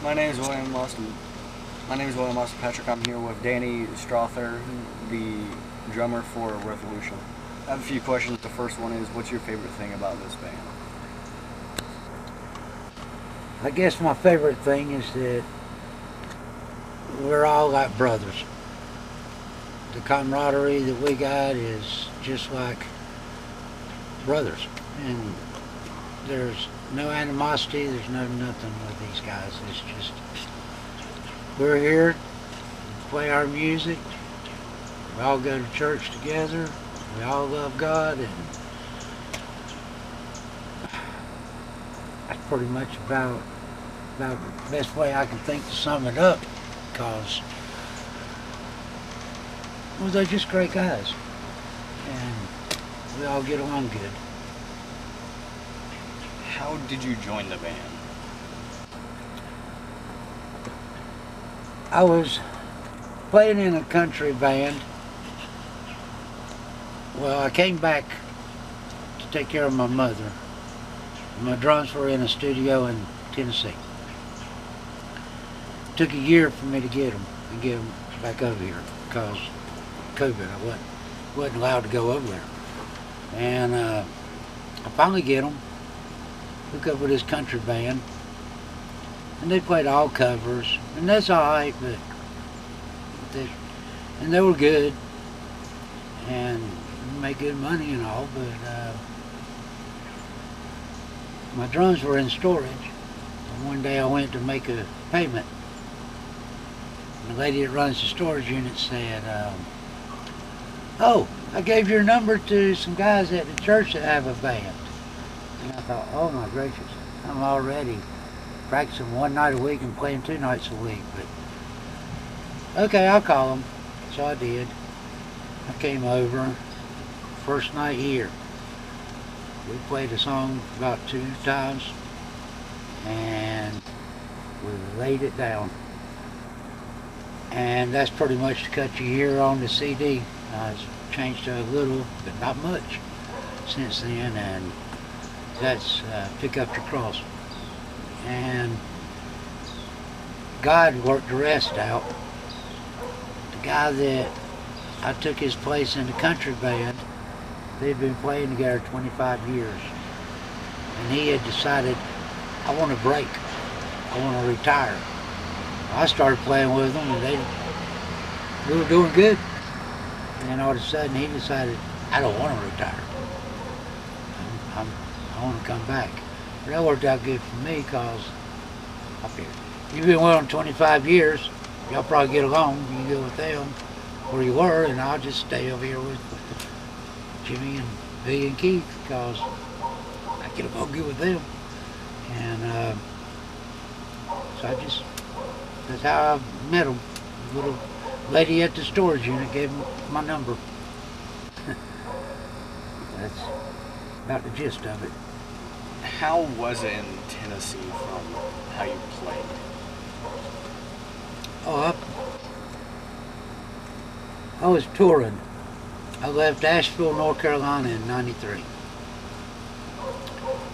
My name is William Austin. My name is William Austin Patrick. I'm here with Danny Strother, the drummer for Revolution. I have a few questions. The first one is, what's your favorite thing about this band? I guess my favorite thing is that we're all like brothers. The camaraderie that we got is just like brothers. And there's no animosity, there's no nothing with these guys. It's just, we're here to play our music. We all go to church together. We all love God, and that's pretty much about the best way I can think to sum it up, because well, they're just great guys, and we all get along good. How did you join the band? I was playing in a country band. Well, I came back to take care of my mother. My drums were in a studio in Tennessee. It took a year for me to get them and get them back over here because COVID. I wasn't allowed to go over there. And I finally get them, hook up with this country band, and they played all covers, and that's all right, but they were good and make good money and all, but my drums were in storage. And one day I went to make a payment. And the lady that runs the storage unit said, "Oh, I gave your number to some guys at the church that have a band." And I thought, oh my gracious, I'm already practicing one night a week and playing 2 nights a week. But okay, I'll call them. So I did. I came over. First night here, we played a song about 2 times and we laid it down. And that's pretty much to cut you here on the CD. It's changed a little, but not much since then, and that's Pick Up Your Cross. And God worked the rest out. The guy that I took his place in the country band, they'd been playing together 25 years. And he had decided, I want to break. I want to retire. I started playing with them, and we were doing good. And all of a sudden he decided, I don't want to retire. I want to come back. But that worked out good for me, because up here, you've been with them 25 years. Y'all probably get along. You can go with them where you were, and I'll just stay over here with Jimmy and Billy and Keith, because I get along good with them. And so that's how I met them. The little lady at the storage unit gave me my number. That's about the gist of it. How was it in Tennessee from how you played? Oh, I was touring. I left Asheville, North Carolina in '93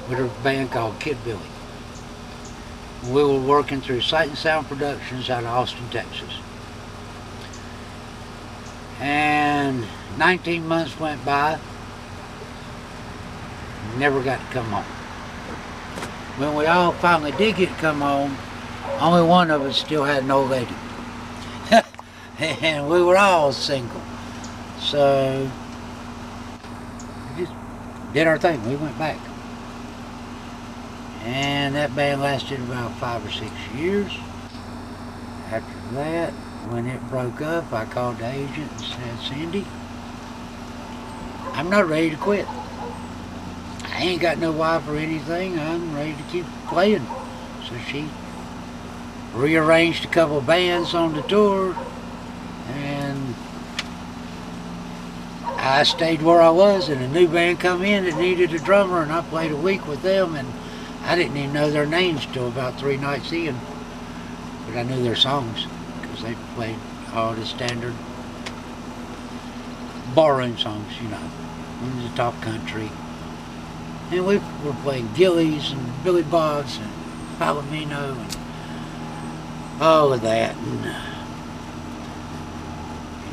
with a band called Kid Billy. We were working through Sight and Sound Productions out of Austin, Texas. And 19 months went by, never got to come home. When we all finally did get to come home, only one of us still had an old lady. And we were all single. So we just did our thing. We went back. And that band lasted about 5 or 6 years. After that, when it broke up, I called the agent and said, Cindy, I'm not ready to quit. I ain't got no wife or anything. I'm ready to keep playing. So she rearranged a couple of bands on the tour, and I stayed where I was, and a new band come in that needed a drummer, and I played a week with them, and I didn't even know their names till about 3 nights in, but I knew their songs because they played all the standard barroom songs, you know, in the top country. And we were playing Gillies and Billy Bob's and Palomino and all of that. And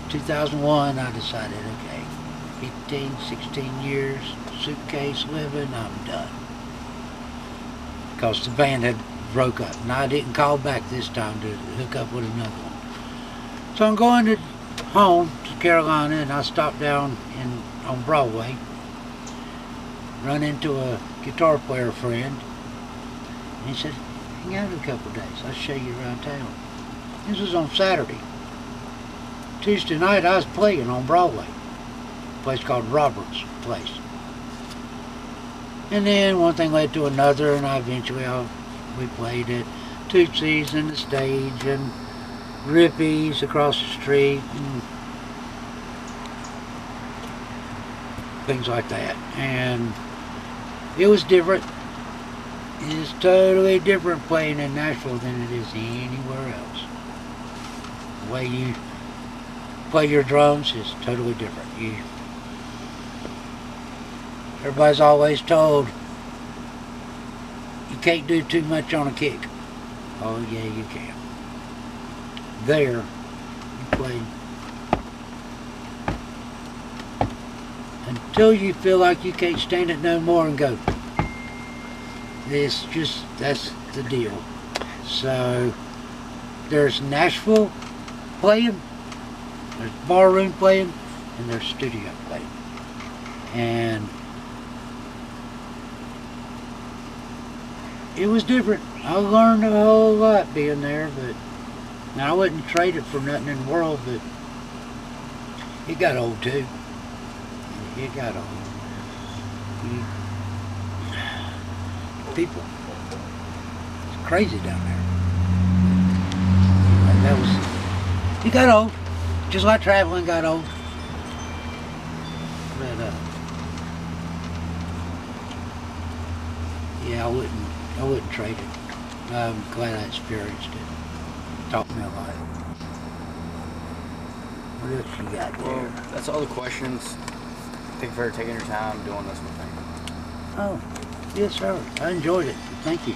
in 2001, I decided, okay, 15, 16 years, suitcase living, I'm done. Because the band had broke up, and I didn't call back this time to hook up with another one. So I'm going home to Carolina, and I stopped down on Broadway, run into a guitar player friend, and he said, hang out a couple of days, I'll show you around town. This was on Saturday. Tuesday night I was playing on Broadway, a place called Robert's Place. And then one thing led to another, and we played at Tootsie's and the Stage and Rippy's across the street and things like that. And it was different. It is totally different playing in Nashville than it is anywhere else. The way you play your drums is totally different. Everybody's always told you can't do too much on a kick. Oh yeah, you can. There, you play until you feel like you can't stand it no more and go. That's the deal. So there's Nashville playing, there's barroom playing, and there's studio playing. And it was different. I learned a whole lot being there, but I wouldn't trade it for nothing in the world, but it got old too. It got old. People, it's crazy down there. Anyway, it got old. Just like traveling got old. But yeah, I wouldn't trade it. I'm glad I experienced it. Taught me a lot. What else you got there? Well, that's all the questions. Thank you for taking your time doing this with me. Oh, yes, sir. I enjoyed it. Thank you.